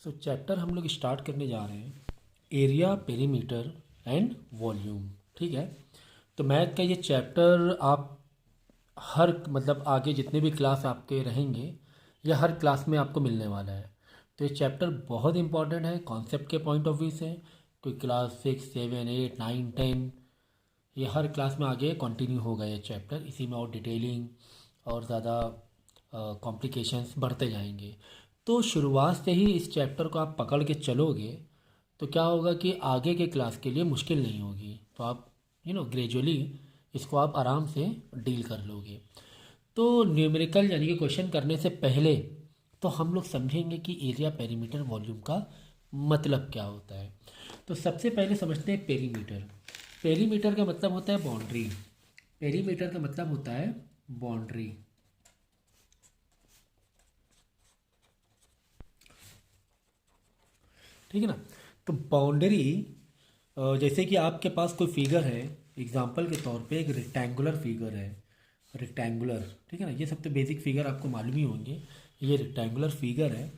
Chapter हम लोग start करने जा रहे हैं एरिया, पेरीमीटर एंड वॉल्यूम। ठीक है। तो मैथ का ये चैप्टर आप हर मतलब आगे जितने भी क्लास आपके रहेंगे या हर क्लास में आपको मिलने वाला है। तो ये चैप्टर बहुत इंपॉर्टेंट है कॉन्सेप्ट के पॉइंट ऑफ व्यू से। कोई क्लास 6, 7, 8, 9, 10 ये हर क्लास में आगे कंटिन्यू होगा ये चैप्टर। इसी में और डिटेलिंग और ज़्यादा कॉम्प्लिकेशंस बढ़ते जाएंगे। तो शुरुआत से ही इस चैप्टर को आप पकड़ के चलोगे तो क्या होगा कि आगे के क्लास के लिए मुश्किल नहीं होगी। तो आप ग्रेजुअली इसको आप आराम से डील कर लोगे। तो न्यूमेरिकल यानी कि क्वेश्चन करने से पहले तो हम लोग समझेंगे कि एरिया, पेरीमीटर, वॉल्यूम का मतलब क्या होता है। तो सबसे पहले समझते हैं पेरीमीटर। पेरीमीटर का मतलब होता है बाउंड्री। पेरीमीटर का मतलब होता है बाउंड्री। ठीक है ना। तो बाउंड्री जैसे कि आपके पास कोई फिगर है, एग्जांपल के तौर पे एक रेक्टेंगुलर फिगर है। रेक्टेंगुलर, ठीक है ना। ये सब तो बेसिक फिगर आपको मालूम ही होंगे। ये रेक्टेंगुलर फिगर है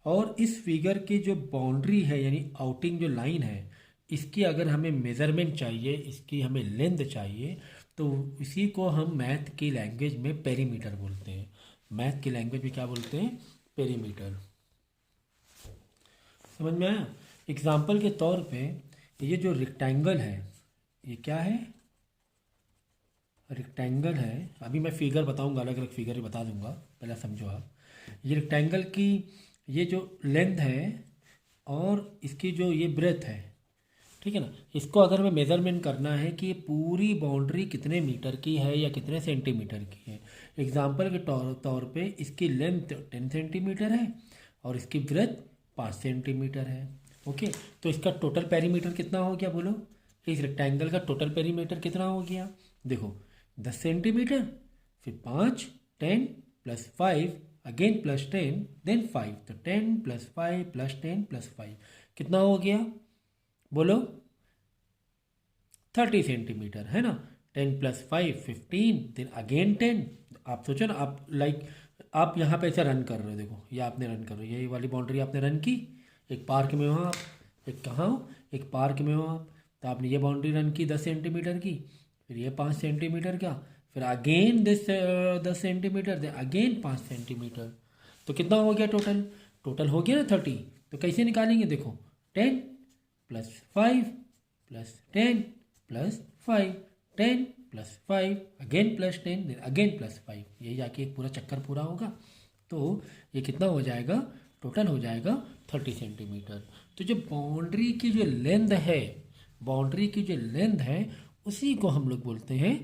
और इस फिगर की जो बाउंड्री है यानी आउटिंग जो लाइन है, इसकी अगर हमें मेज़रमेंट चाहिए, इसकी हमें लेंथ चाहिए, तो इसी को हम मैथ की लैंग्वेज में पेरीमीटर बोलते हैं। मैथ की लैंग्वेज में क्या बोलते हैं? पेरीमीटर। समझ में आया? एग्जाम्पल के तौर पे ये जो रेक्टेंगल है, ये क्या है? रेक्टेंगल है। अभी मैं फिगर बताऊंगा, अलग अलग फिगर बता दूंगा, पहले समझो आप। ये रेक्टेंगल की ये जो लेंथ है और इसकी जो ये ब्रेथ है, ठीक है ना। इसको अगर हमें मेज़रमेंट करना है कि ये पूरी बाउंड्री कितने मीटर की है या कितने सेंटीमीटर की है। एग्जाम्पल के तौर पे इसकी लेंथ 10 सेंटीमीटर है और इसकी ब्रेथ 5 सेंटीमीटर है। ओके, तो इसका टोटल पेरीमीटर कितना हो गया बोलो? इस रेक्टेंगल का टोटल पेरीमीटर कितना हो गया? देखो, 10 सेंटीमीटर, फिर 5, 10 प्लस 5, अगेन प्लस 10, देन 5। तो 10 प्लस 5 प्लस 10 प्लस 5 कितना हो गया बोलो? 30 सेंटीमीटर, है ना। 10 प्लस 5 15, देन अगेन 10। आप सोचो ना, आप आप यहाँ पे ऐसे रन कर रहे हो, देखो ये आपने रन कर रहे हो, यही वाली बाउंड्री आपने रन की। एक पार्क में हो आप, एक कहाँ हो? एक पार्क में हो आप। तो आपने ये बाउंड्री रन की 10 सेंटीमीटर की, फिर ये 5 सेंटीमीटर का, फिर again 10 centimetre, then again 5 centimetre. तो कितना हो गया टोटल? टोटल हो गया ना 30। तो कैसे निकालेंगे? देखो, 10 plus 5 plus 10 plus 5, 10 plus 5, again plus 10, then again plus 5, यही जाके एक पूरा चक्कर पूरा होगा। तो ये कितना हो जाएगा? टोटल हो जाएगा 30 सेंटीमीटर। तो जो बाउंड्री की जो लेंथ है, बाउंड्री की जो लेंथ है, उसी को हम लोग बोलते हैं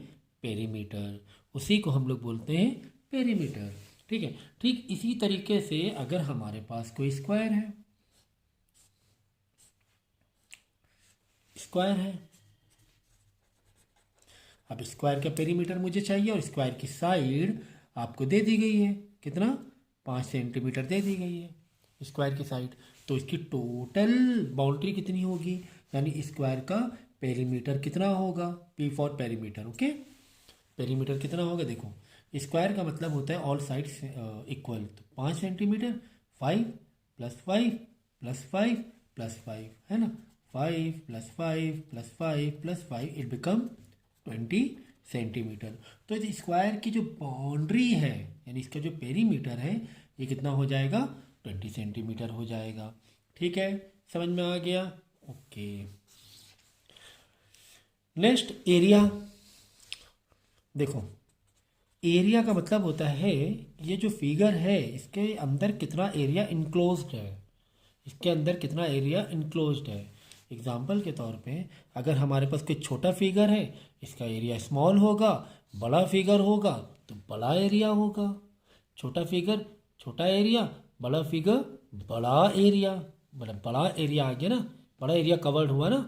पेरीमीटर। उसी को हम लोग बोलते हैं पेरीमीटर। ठीक है। ठीक इसी तरीके से अगर हमारे पास कोई स्क्वायर है, स्क्वायर है, अब स्क्वायर का पेरीमीटर मुझे चाहिए और स्क्वायर की साइड आपको दे दी गई है। कितना? 5 सेंटीमीटर दे दी गई है स्क्वायर की साइड। तो इसकी टोटल बाउंड्री कितनी होगी, यानी स्क्वायर का पेरीमीटर कितना होगा? P for perimeter. Okay, perimeter कितना होगा? देखो, स्क्वायर का मतलब होता है ऑल साइड्स इक्वल। तो 5 सेंटीमीटर, 5 प्लस 5 प्लस 5 प्लस 5, है ना। 5 plus 5 plus 5 plus 5, it become 20 centimetre. तो इस स्क्वायर की जो बाउंड्री है यानी इसका जो पेरीमीटर है, ये कितना हो जाएगा? 20 सेंटीमीटर हो जाएगा। ठीक है, समझ में आ गया? ओके। Next, area. देखो, एरिया का मतलब होता है ये जो फिगर है इसके अंदर कितना एरिया इनक्लोज्ड है, इसके अंदर कितना एरिया इनक्लोज्ड है। एग्जाम्पल के तौर पे अगर हमारे पास कोई छोटा फिगर है, इसका एरिया स्मॉल होगा। बड़ा फिगर होगा तो बड़ा एरिया होगा। छोटा फिगर छोटा एरिया, बड़ा फिगर बड़ा एरिया। मतलब बड़ा एरिया आ गया ना, बड़ा एरिया कवर्ड हुआ ना।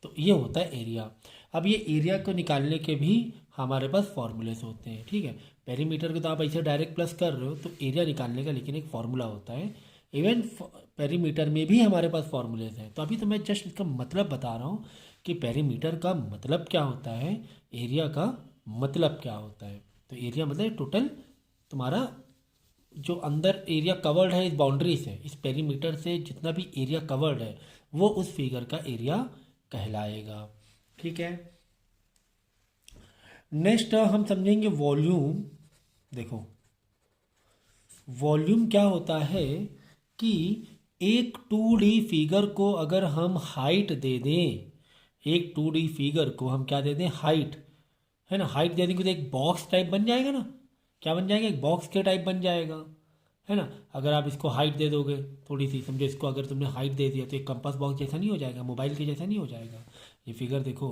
तो ये होता है एरिया। अब ये एरिया को निकालने के भी हमारे पास फॉर्मूलेस होते हैं। ठीक है, पेरीमीटर को तो आप ऐसे डायरेक्ट प्लस कर रहे हो, तो एरिया निकालने का लेकिन एक फार्मूला होता है। इवन पेरीमीटर में भी हमारे पास फॉर्मूलेज हैं। तो अभी तो मैं जस्ट इसका मतलब बता रहा हूँ कि पेरीमीटर का मतलब क्या होता है, एरिया का मतलब क्या होता है। तो एरिया मतलब टोटल तुम्हारा जो अंदर एरिया कवर्ड है इस बाउंड्री से, इस पेरीमीटर से जितना भी एरिया कवर्ड है वो उस फिगर का एरिया कहलाएगा। ठीक है, नेक्स्ट हम समझेंगे वॉल्यूम। देखो वॉल्यूम क्या होता है कि एक 2D फिगर को अगर हम हाइट दे दें, एक 2D फिगर को हम क्या दे दें, हाइट, है ना, हाइट दे देंगे तो एक बॉक्स टाइप बन जाएगा ना, क्या बन जाएगा, एक बॉक्स के टाइप बन जाएगा, है ना। अगर आप इसको हाइट दे दोगे थोड़ी सी, समझो इसको अगर तुमने हाइट दे दिया तो एक कंपास बॉक्स जैसा नहीं हो जाएगा, मोबाइल के जैसा नहीं हो जाएगा। ये फिगर देखो,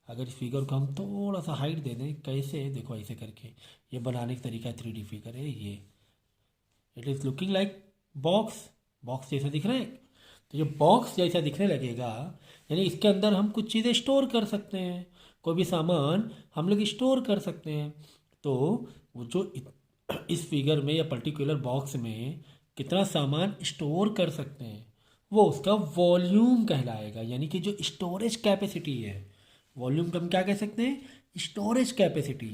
अगर इस फिगर को हम थोड़ा सा हाइट दे दें, कैसे, देखो ऐसे करके, ये बनाने का तरीका 3D फिगर है ये, it is looking like box, box जैसा दिख रहा है। तो ये बॉक्स जैसा दिखने लगेगा, यानी इसके अंदर हम कुछ चीज़ें स्टोर कर सकते हैं, कोई भी सामान हम लोग स्टोर कर सकते हैं। तो वो जो इस फिगर में या पर्टिकुलर बॉक्स में कितना सामान स्टोर कर सकते हैं वो उसका वॉल्यूम कहलाएगा, यानी कि जो स्टोरेज कैपेसिटी है, वॉल्यूम को हम क्या कह सकते हैं, स्टोरेज कैपेसिटी,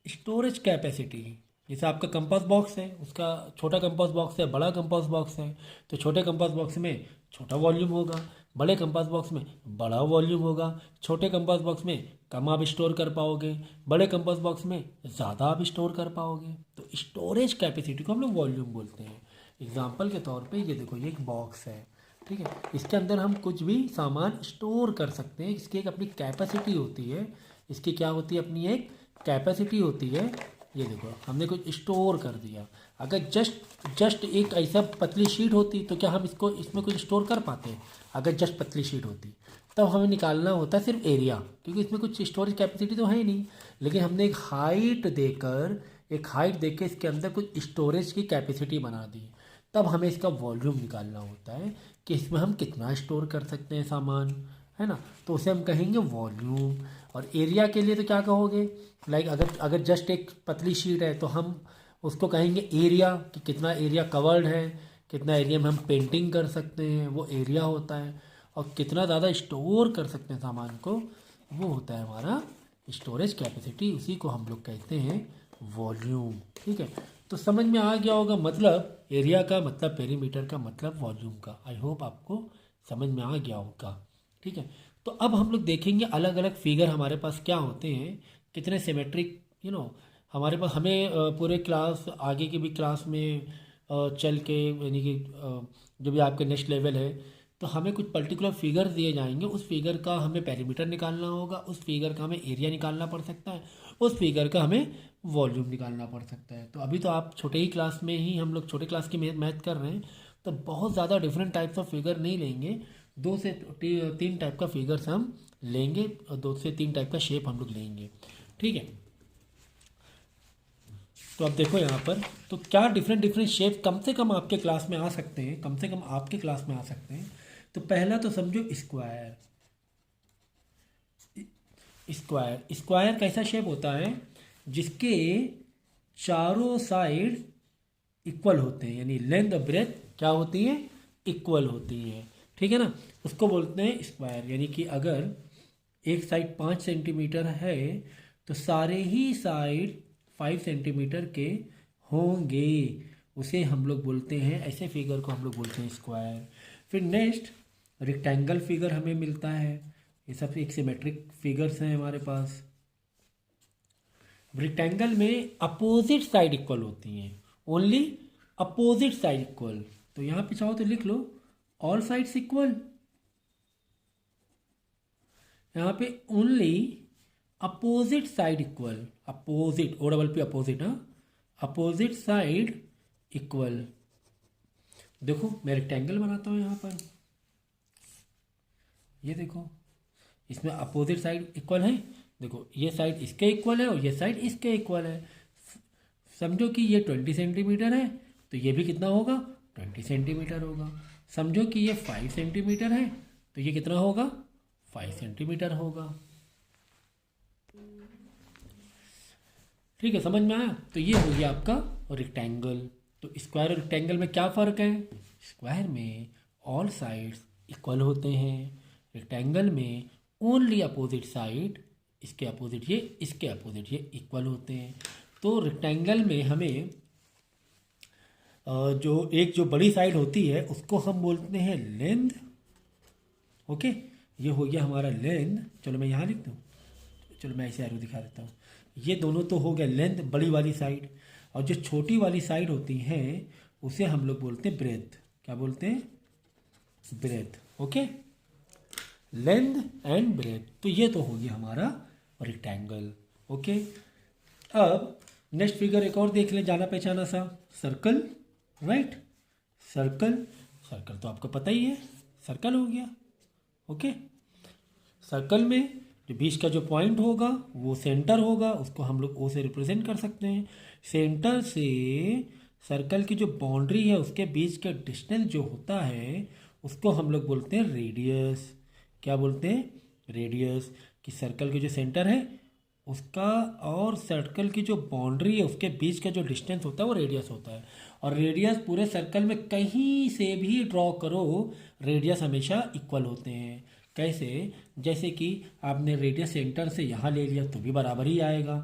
स्टोरेज कैपेसिटी। जैसे आपका कंपास बॉक्स है, उसका छोटा कंपास बॉक्स है, बड़ा कंपास बॉक्स है, तो छोटे कंपास बॉक्स में छोटा वॉल्यूम होगा, बड़े कंपास बॉक्स में बड़ा वॉल्यूम होगा। छोटे कंपास बॉक्स में कम आप स्टोर कर पाओगे, बड़े कंपास बॉक्स में ज़्यादा आप स्टोर कर पाओगे। तो स्टोरेज कैपेसिटी को हम लोग वॉल्यूम बोलते हैं। एग्जाम्पल के तौर पे ये देखो, ये एक बॉक्स है, ठीक है, इसके अंदर हम कुछ भी सामान स्टोर कर सकते हैं, इसकी एक अपनी कैपेसिटी होती है, इसकी क्या होती है, अपनी एक कैपेसिटी होती है। ये देखो हमने कुछ स्टोर कर दिया, अगर जस्ट एक ऐसा पतली शीट होती तो क्या हम इसको इसमें कुछ स्टोर कर पाते, अगर जस्ट पतली शीट होती तब हमें निकालना होता सिर्फ एरिया, क्योंकि इसमें कुछ स्टोरेज कैपेसिटी तो है ही नहीं। लेकिन हमने एक हाइट देकर इसके अंदर कुछ स्टोरेज की कैपेसिटी बना दी, तब हमें इसका वॉल्यूम निकालना होता है कि इसमें हम कितना स्टोर कर सकते हैं सामान, है ना। तो उसे हम कहेंगे वॉल्यूम। और एरिया के लिए तो क्या कहोगे, लाइक अगर जस्ट एक पतली शीट है तो हम उसको कहेंगे एरिया, कि कितना एरिया कवर्ड है, कितना एरिया में हम पेंटिंग कर सकते हैं, वो एरिया होता है। और कितना ज़्यादा स्टोर कर सकते हैं सामान को, वो होता है हमारा स्टोरेज कैपेसिटी, उसी को हम लोग कहते हैं वॉल्यूम। ठीक है, तो समझ में आ गया होगा, मतलब एरिया का मतलब पेरीमीटर का मतलब वॉल्यूम का। आई होप आपको समझ में आ गया होगा। ठीक है, तो अब हम लोग देखेंगे अलग अलग फिगर हमारे पास क्या होते हैं, कितने सिमेट्रिक, हमारे पास, हमें पूरे क्लास, आगे की भी क्लास में चल के, यानी कि जो भी आपके नेक्स्ट लेवल है, तो हमें कुछ पर्टिकुलर फिगर दिए जाएंगे, उस फिगर का हमें पेरीमीटर निकालना होगा, उस फिगर का हमें एरिया निकालना पड़ सकता है, उस फिगर का हमें वॉल्यूम निकालना पड़ सकता है। तो अभी तो आप छोटे ही क्लास में ही, हम लोग छोटे क्लास की मैथ कर रहे हैं, तो बहुत ज़्यादा डिफरेंट टाइप्स ऑफ फिगर नहीं लेंगे, 2 से 3 टाइप का फिगर्स हम लेंगे, और 2 से 3 टाइप का शेप हम लोग लेंगे। ठीक है, तो अब देखो यहाँ पर, तो क्या डिफरेंट शेप कम से कम आपके क्लास में आ सकते हैं, कम से कम आपके क्लास में आ सकते हैं। तो पहला तो समझो स्क्वायर। स्क्वायर कैसा शेप होता है, जिसके चारों साइड इक्वल होते हैं, यानी लेंथ और ब्रेथ क्या होती है, इक्वल होती है। ठीक है ना, उसको बोलते हैं स्क्वायर। यानी कि अगर एक साइड 5 सेंटीमीटर है तो सारे ही साइड 5 सेंटीमीटर के होंगे, उसे हम लोग बोलते हैं, ऐसे फिगर को हम लोग बोलते हैं स्क्वायर। फिर नेक्स्ट रेक्टेंगल फिगर हमें मिलता है, ये सब एक सिमेट्रिक फिगर्स हैं हमारे पास। रेक्टेंगल में अपोजिट साइड इक्वल होती हैं, ओनली अपोजिट साइड इक्वल। तो यहाँ पे चाहो तो लिख लो ऑल साइड्स इक्वल, यहाँ पे only opposite side equal, opposite, O double P opposite, हाँ, अपोजिट साइड इक्वल। देखो मैं रेक्टेंगल बनाता हूँ यहाँ पर, ये देखो इसमें अपोजिट साइड इक्वल है, देखो ये साइड इसके इक्वल है और ये साइड इसके इक्वल है। समझो कि ये 20 सेंटीमीटर है तो ये भी कितना होगा, 20 सेंटीमीटर होगा। समझो कि ये 5 सेंटीमीटर है तो ये कितना होगा, 5 सेंटीमीटर होगा। ठीक है, समझ में आया। तो ये हो गया आपका रेक्टेंगल। तो स्क्वायर और रेक्टेंगल में क्या फ़र्क है, स्क्वायर में ऑल साइड्स इक्वल होते हैं, रेक्टेंगल में ओनली अपोजिट साइड, इसके अपोजिट ये, इसके अपोजिट ये इक्वल होते हैं। तो रेक्टेंगल में हमें जो बड़ी साइड होती है उसको हम बोलते हैं लेंथ। ओके, ये हो गया हमारा लेंथ। चलो मैं यहाँ लिख दूँ, चलो मैं ऐसे एरो दिखा देता हूँ। ये दोनों तो हो गया लेंथ, बड़ी वाली साइड, और जो छोटी वाली साइड होती हैं उसे हम लोग बोलते हैं ब्रेथ। क्या बोलते हैं? Breadth. Okay, length and breadth. तो ये तो हो गया हमारा रेक्टेंगल। ओके, अब नेक्स्ट फिगर एक और देख लें, जाना पहचाना सा, सर्कल। Right, circle. सर्कल तो आपको पता ही है, सर्कल हो गया। ओके, सर्कल में जो बीच का जो पॉइंट होगा वो सेंटर होगा, उसको हम लोग ओ से रिप्रेजेंट कर सकते हैं। सेंटर से सर्कल की जो बाउंड्री है उसके बीच का डिस्टेंस जो होता है उसको हम लोग बोलते हैं रेडियस। क्या बोलते हैं? रेडियस। कि सर्कल के जो सेंटर है उसका और सर्कल की जो बाउंड्री है उसके बीच का जो डिस्टेंस होता है वो रेडियस होता है। और रेडियस पूरे सर्कल में कहीं से भी ड्रॉ करो, रेडियस हमेशा इक्वल होते हैं। कैसे? जैसे कि आपने रेडियस सेंटर से यहाँ ले लिया तो भी बराबर ही आएगा।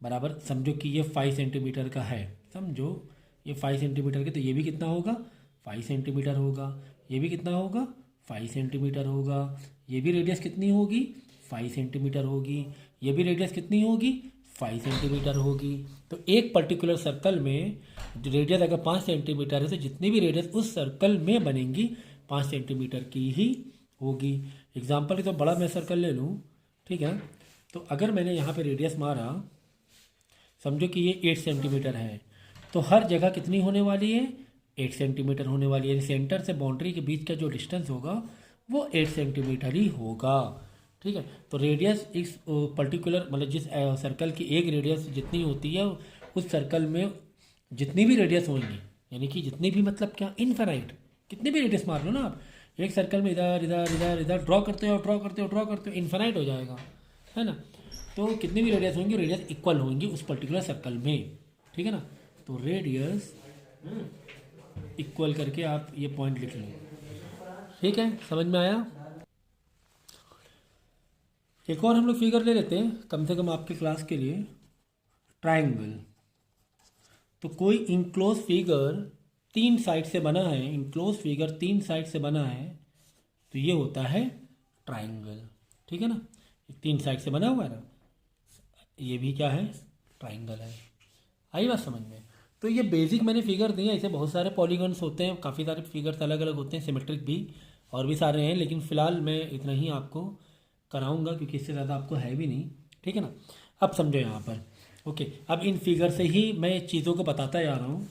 बराबर समझो कि ये 5 सेंटीमीटर का है, समझो ये 5 सेंटीमीटर के, तो ये भी कितना होगा? 5 सेंटीमीटर होगा। ये भी कितना होगा? 5 सेंटीमीटर होगा। ये भी रेडियस कितनी होगी? 5 सेंटीमीटर होगी। ये भी रेडियस कितनी होगी? 5 सेंटीमीटर होगी। तो एक पर्टिकुलर सर्कल में रेडियस अगर 5 सेंटीमीटर है तो जितनी भी रेडियस उस सर्कल में बनेंगी 5 सेंटीमीटर की ही होगी। एग्जाम्पल के तो बड़ा मैं सर्कल ले लूँ, ठीक है, तो अगर मैंने यहाँ पे रेडियस मारा, समझो कि ये 8 सेंटीमीटर है, तो हर जगह कितनी होने वाली है? 8 सेंटीमीटर होने वाली है। सेंटर से बाउंड्री के बीच का जो डिस्टेंस होगा वो 8 सेंटीमीटर ही होगा। ठीक है, तो रेडियस इस पर्टिकुलर मतलब जिस सर्कल की एक रेडियस जितनी होती है उस सर्कल में जितनी भी रेडियस होंगी, यानी कि जितनी भी मतलब क्या, इनफाइनाइट, कितनी भी रेडियस मार लो ना आप, एक सर्कल में इधर इधर इधर इधर ड्रॉ करते हो ड्रॉ करते हो ड्रॉ करते हो, इनफाइनाइट हो जाएगा, है ना। तो कितनी भी रेडियस होंगी, रेडियस इक्वल होंगी उस पर्टिकुलर सर्कल में, ठीक है ना। तो रेडियस इक्वल करके आप ये पॉइंट लिख लो, ठीक है, समझ में आया। एक और हम लोग फिगर ले लेते हैं कम से कम आपके क्लास के लिए, ट्रायंगल। तो कोई इनक्लोज फिगर 3 साइड से बना है, इनक्लोज फिगर 3 साइड से बना है, तो ये होता है ट्रायंगल, ठीक है ना। 3 साइड से बना हुआ है ना, ये भी क्या है? ट्रायंगल है। आई बात समझ में। तो ये बेसिक मैंने फिगर दिए, ऐसे बहुत सारे पॉलीगन्स होते हैं, काफ़ी सारे फिगर्स अलग अलग होते हैं, सिमेट्रिक भी और भी सारे हैं, लेकिन फ़िलहाल मैं इतना ही आपको कराऊंगा क्योंकि इससे ज़्यादा आपको है भी नहीं, ठीक है ना। अब समझो यहाँ पर, ओके, अब इन फिगर से ही मैं चीज़ों को बताता जा रहा हूँ।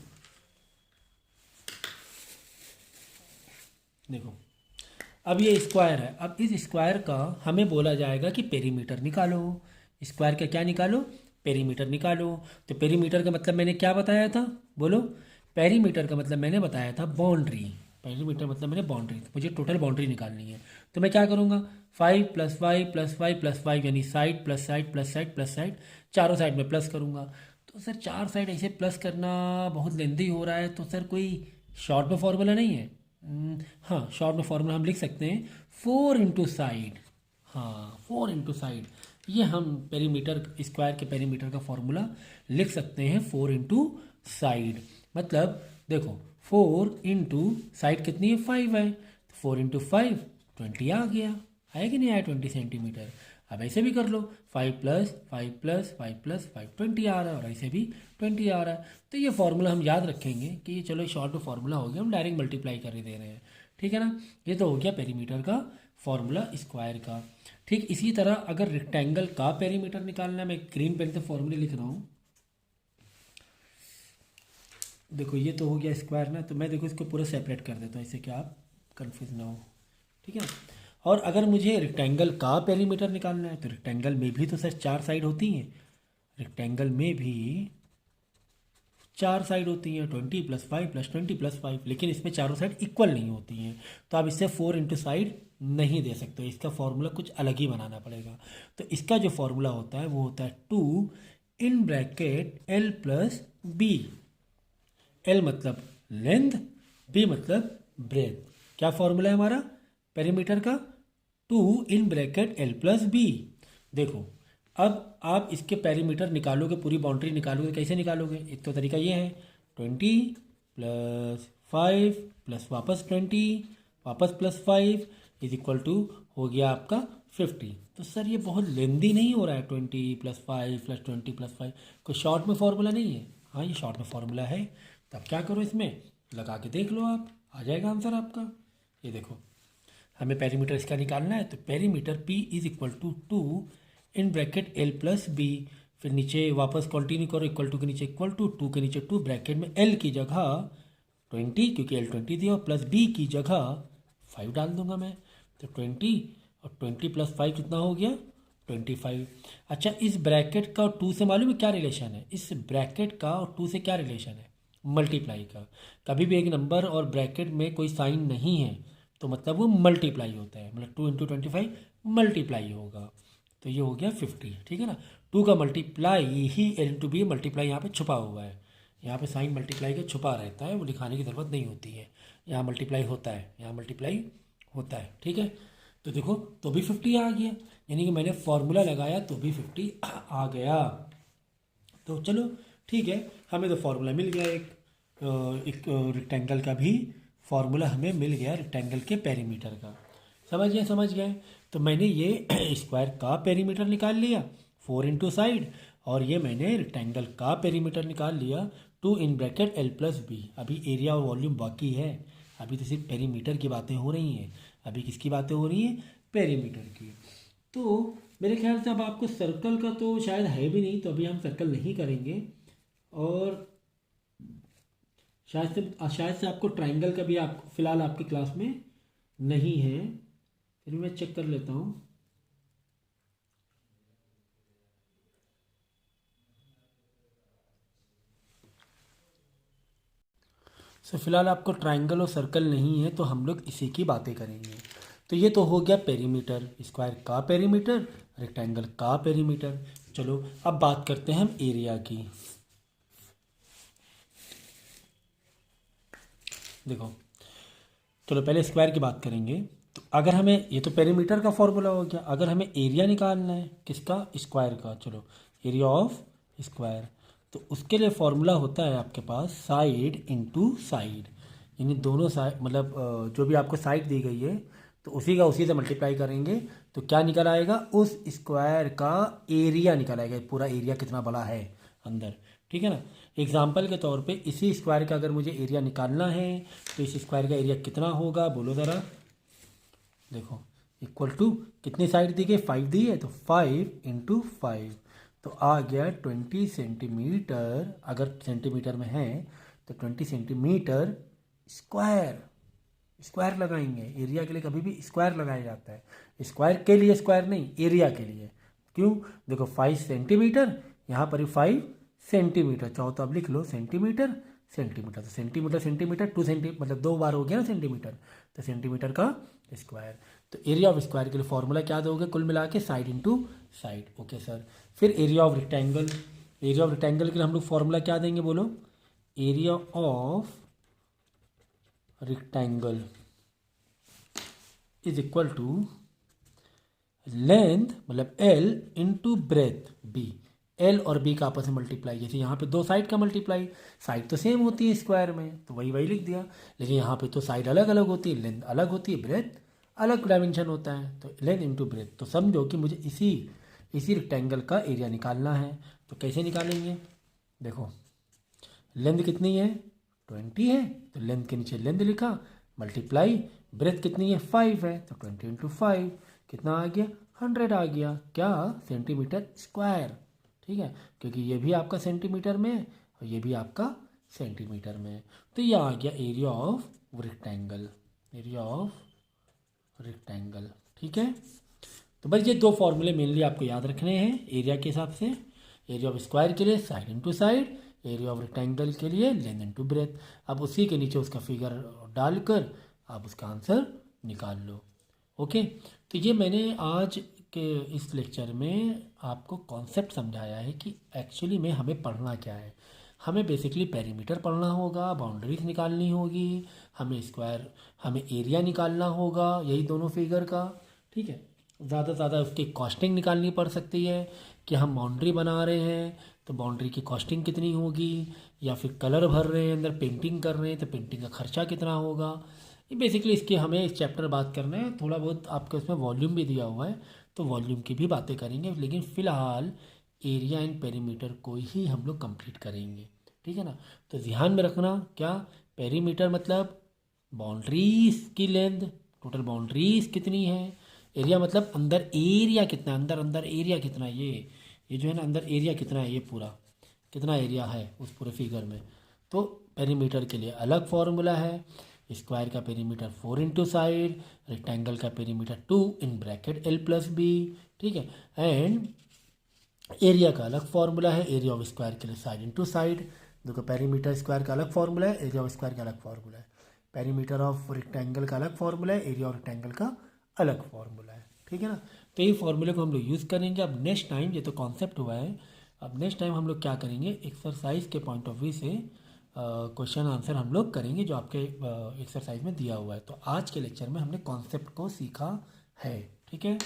देखो, अब ये स्क्वायर है, अब इस स्क्वायर का हमें बोला जाएगा कि पेरीमीटर निकालो। स्क्वायर का क्या निकालो? पेरीमीटर निकालो। तो पेरीमीटर का मतलब मैंने क्या बताया था? बोलो। पेरीमीटर का मतलब मैंने बताया था बाउंड्री। पेरीमीटर मतलब मैंने बाउंड्री, तो मुझे टोटल बाउंड्री निकालनी है। तो मैं क्या करूँगा? 5 + 5 + 5 + 5, यानी side plus side plus side plus side, चारों साइड में प्लस करूँगा। तो सर 4 साइड ऐसे प्लस करना बहुत लेंदी हो रहा है, तो सर कोई शॉर्ट में फॉर्मूला नहीं है? हाँ, शॉर्ट में फॉर्मूला हम लिख सकते हैं 4 इंटू साइड। हाँ, 4 इंटू साइड, ये हम पेरीमीटर, स्क्वायर के पेरीमीटर का फॉर्मूला लिख सकते हैं 4 इंटू साइड। मतलब देखो 4 इंटू साइड कितनी है? 5 है, 4 इंटू 5 20 आ गया, है कि नहीं आया? 20 सेंटीमीटर। अब ऐसे भी कर लो, 5 + 5 + 5 + 5 20 आ रहा है, और ऐसे भी 20 आ रहा है। तो ये फार्मूला हम याद रखेंगे कि ये चलो शॉर्ट में फार्मूला हो गया, हम डायरेक्ट मल्टीप्लाई कर दे रहे हैं, ठीक है ना। ये तो हो गया पेरीमीटर का फॉर्मूला स्क्वायर का। ठीक इसी तरह अगर रेक्टेंगल का पेरीमीटर निकालना है, मैं ग्रीन पेन से फॉर्मूले लिख रहा हूँ। देखो ये तो हो गया स्क्वायर ना, तो मैं देखो इसको पूरा सेपरेट कर देता हूँ इससे कि आप कंफ्यूज ना हो, ठीक है ना। और अगर मुझे रेक्टेंगल का पेरीमीटर निकालना है तो रेक्टेंगल में भी तो सर 4 साइड होती हैं, रेक्टेंगल में भी 4 साइड होती हैं, 20 + 5 + 20 + 5, लेकिन इसमें चारों साइड इक्वल नहीं होती हैं। तो आप इससे 4 इंटू साइड नहीं दे सकते, इसका फॉर्मूला कुछ अलग ही बनाना पड़ेगा। तो इसका जो फॉर्मूला होता है वो होता है 2 in bracket L + B। L मतलब लेंथ, B मतलब ब्रेथ। क्या फॉर्मूला है हमारा पेरीमीटर का? 2 इन ब्रैकेट L + B। देखो अब आप इसके पेरीमीटर निकालोगे, पूरी बाउंड्री निकालोगे, कैसे निकालोगे? एक तो तरीका ये है 20 + 5 प्लस वापस 20 वापस +5 इज इक्वल टू हो गया आपका 50। तो सर ये बहुत लेंदी नहीं हो रहा है 20 + 5 + 20 + 5? कोई शॉर्ट में फॉर्मूला नहीं है? हाँ ये शॉर्ट में फॉर्मूला है। तब क्या करो, इसमें लगा के देख लो, आप आ जाएगा आंसर आपका। ये देखो, हमें पेरीमीटर इसका निकालना है, तो perimeter P is equal to 2 in bracket L + B, फिर नीचे वापस कंटिन्यू करो, इक्वल टू के नीचे इक्वल टू 2 के नीचे 2, ब्रैकेट में L की जगह 20 क्योंकि L 20 दिया, प्लस B की जगह 5 डाल दूंगा मैं। तो 20 और 20 + 5 कितना हो गया? 25। अच्छा, इस ब्रैकेट का 2 से मालूम है क्या रिलेशन है? इस ब्रैकेट का और 2 से क्या रिलेशन है? मल्टीप्लाई का। कभी भी एक नंबर और ब्रैकेट में कोई साइन नहीं है तो मतलब वो मल्टीप्लाई होता है, मतलब 2 × 25 मल्टीप्लाई होगा। तो ये हो गया 50, ठीक है ना। 2 का मल्टीप्लाई ही L × B, मल्टीप्लाई यहाँ पे छुपा हुआ है, यहाँ पे साइन मल्टीप्लाई का छुपा रहता है, वो दिखाने की ज़रूरत नहीं होती है। यहाँ मल्टीप्लाई होता है, यहाँ मल्टीप्लाई होता है, ठीक है। तो देखो, तो भी 50 आ गया, यानी कि मैंने फॉर्मूला लगाया तो भी 50 आ गया। तो चलो ठीक है, हमें तो फार्मूला मिल गया, एक रेक्टेंगल का भी फार्मूला हमें मिल गया, रेक्टेंगल के पेरीमीटर का। समझ गए। तो मैंने ये स्क्वायर का पेरीमीटर निकाल लिया 4 × साइड, और ये मैंने रेक्टेंगल का पेरीमीटर निकाल लिया 2 इन ब्रैकेट L + B। अभी एरिया और वॉल्यूम बाकी है, अभी तो सिर्फ पेरीमीटर की बातें हो रही हैं। अभी किसकी बातें हो रही हैं? पेरीमीटर की। तो मेरे ख्याल से अब आपको सर्कल का तो शायद है भी नहीं, तो अभी हम सर्कल नहीं करेंगे। और शायद से आपको ट्राइंगल का भी आप फिलहाल आपकी क्लास में नहीं है, फिर मैं चेक कर लेता हूँ। सो फिलहाल आपको ट्राइंगल और सर्कल नहीं है, तो हम लोग इसी की बातें करेंगे। तो ये तो हो गया पेरीमीटर, स्क्वायर का पेरीमीटर, रेक्टेंगल का पेरीमीटर। चलो अब बात करते हैं हम एरिया की। देखो, चलो पहले स्क्वायर की बात करेंगे। तो अगर हमें, ये तो पेरीमीटर का फॉर्मूला हो गया, अगर हमें एरिया निकालना है किसका? स्क्वायर का। चलो, एरिया ऑफ स्क्वायर, तो उसके लिए फॉर्मूला होता है आपके पास साइड इंटू साइड, यानी दोनों साइड, मतलब जो भी आपको साइड दी गई है तो उसी से मल्टीप्लाई करेंगे तो क्या निकल आएगा? उस स्क्वायर का एरिया निकल आएगा, पूरा एरिया कितना बड़ा है अंदर, ठीक है ना। एग्जाम्पल के तौर पे इसी स्क्वायर का अगर मुझे एरिया निकालना है तो इस स्क्वायर का एरिया कितना होगा? बोलो ज़रा। देखो, इक्वल टू कितनी साइड दी गई? 5 दी है, तो 5 × 5, तो आ गया 20 सेंटीमीटर। अगर सेंटीमीटर में है तो 20 सेंटीमीटर स्क्वायर। स्क्वायर लगाएंगे, एरिया के लिए कभी भी स्क्वायर लगाया जाता है, स्क्वायर के लिए, स्क्वायर नहीं, एरिया के लिए। क्यों? देखो 5 सेंटीमीटर, यहाँ पर 5 सेंटीमीटर, चाहो तो आप लिख लो सेंटीमीटर सेंटीमीटर, तो सेंटीमीटर सेंटीमीटर 2 सेंटीमीटर, मतलब 2 बार हो गया ना सेंटीमीटर, तो सेंटीमीटर का स्क्वायर। तो एरिया ऑफ स्क्वायर के लिए फॉर्मूला क्या दोगे कुल मिला के? Side into side. Okay sir. फिर area of rectangle, area of rectangle के लिए हम लोग फॉर्मूला क्या देंगे? बोलो। Area of rectangle is equal to length, मतलब L into breadth B। L और B का आपस में मल्टीप्लाई, जैसे यहाँ पे दो साइड का मल्टीप्लाई, साइड तो सेम होती है स्क्वायर में, तो वही लिख दिया। लेकिन यहाँ पे तो साइड अलग अलग होती है, लेंथ अलग होती है, ब्रेथ अलग डायमेंशन होता है, तो लेंथ इंटू ब्रेथ। तो समझो कि मुझे इसी रेक्टेंगल का एरिया निकालना है। तो कैसे निकालेंगे? देखो, लेंथ कितनी है? 20 है, तो लेंथ के नीचे लेंथ लिखा, मल्टीप्लाई ब्रेथ कितनी है? 5 है, तो 20 × 5 कितना आ गया? 100 आ गया। क्या? सेंटीमीटर स्क्वायर, ठीक है, क्योंकि ये भी आपका सेंटीमीटर में है और ये भी आपका सेंटीमीटर में है। तो ये आ गया area of rectangle, area of rectangle, ठीक है। तो बस ये दो फॉर्मूले मेनली आपको याद रखने हैं एरिया के हिसाब से। एरिया ऑफ स्क्वायर के लिए side into side, area of rectangle के लिए लेंथ इंटू ब्रेथ। अब उसी के नीचे उसका फिगर डालकर आप उसका आंसर निकाल लो। ओके, तो ये मैंने आज के इस लेक्चर में आपको कॉन्सेप्ट समझाया है कि एक्चुअली में हमें पढ़ना क्या है। हमें बेसिकली पेरीमीटर पढ़ना होगा, बाउंड्रीज निकालनी होगी, हमें एरिया निकालना होगा, यही दोनों फिगर का, ठीक है। ज़्यादा से ज़्यादा उसकी कॉस्टिंग निकालनी पड़ सकती है कि हम बाउंड्री बना रहे हैं तो बाउंड्री की कॉस्टिंग कितनी होगी, या फिर कलर भर रहे हैं अंदर, पेंटिंग कर रहे हैं तो पेंटिंग का खर्चा कितना होगा। ये बेसिकली इसकी हमें इस चैप्टर बात करना है। थोड़ा बहुत आपके उसमें वॉल्यूम भी दिया हुआ है तो वॉल्यूम की भी बातें करेंगे, लेकिन फ़िलहाल एरिया एंड पेरीमीटर को ही हम लोग कंप्लीट करेंगे। ठीक है ना। तो ध्यान में रखना क्या, पेरीमीटर मतलब बाउंड्रीज की लेंथ, टोटल बाउंड्रीज कितनी है, एरिया मतलब अंदर एरिया कितना, अंदर अंदर एरिया कितना है, ये जो है ना अंदर एरिया कितना है, ये पूरा कितना एरिया है उस पूरे फिगर में। तो पेरीमीटर के लिए अलग फॉर्मूला है, स्क्वायर का पेरीमीटर 4 इंटू साइड, रेक्टेंगल का पेरीमीटर 2 इन ब्रैकेट L+B। ठीक है। एंड एरिया का अलग फॉर्मूला है, एरिया ऑफ स्क्वायर के लिए साइड इंटू साइड। देखो पेरीमीटर स्क्वायर का अलग फॉर्मूला है, एरिया ऑफ स्क्वायर का अलग फॉर्मूला है। पेरीमीटर ऑफ रेक्टेंगल का अलग फॉर्मूला है, एरिया ऑफ रेक्टेंगल का अलग फॉर्मूला है। ठीक है ना। तो ये फॉर्मूले को हम लोग यूज़ करेंगे। अब नेक्स्ट टाइम, ये तो कॉन्सेप्ट हुआ है, अब नेक्स्ट टाइम हम लोग क्या करेंगे, एक्सरसाइज के पॉइंट ऑफ व्यू से क्वेश्चन आंसर हम लोग करेंगे जो आपके एक्सरसाइज में दिया हुआ है। तो आज के लेक्चर में हमने कॉन्सेप्ट को सीखा है। ठीक है।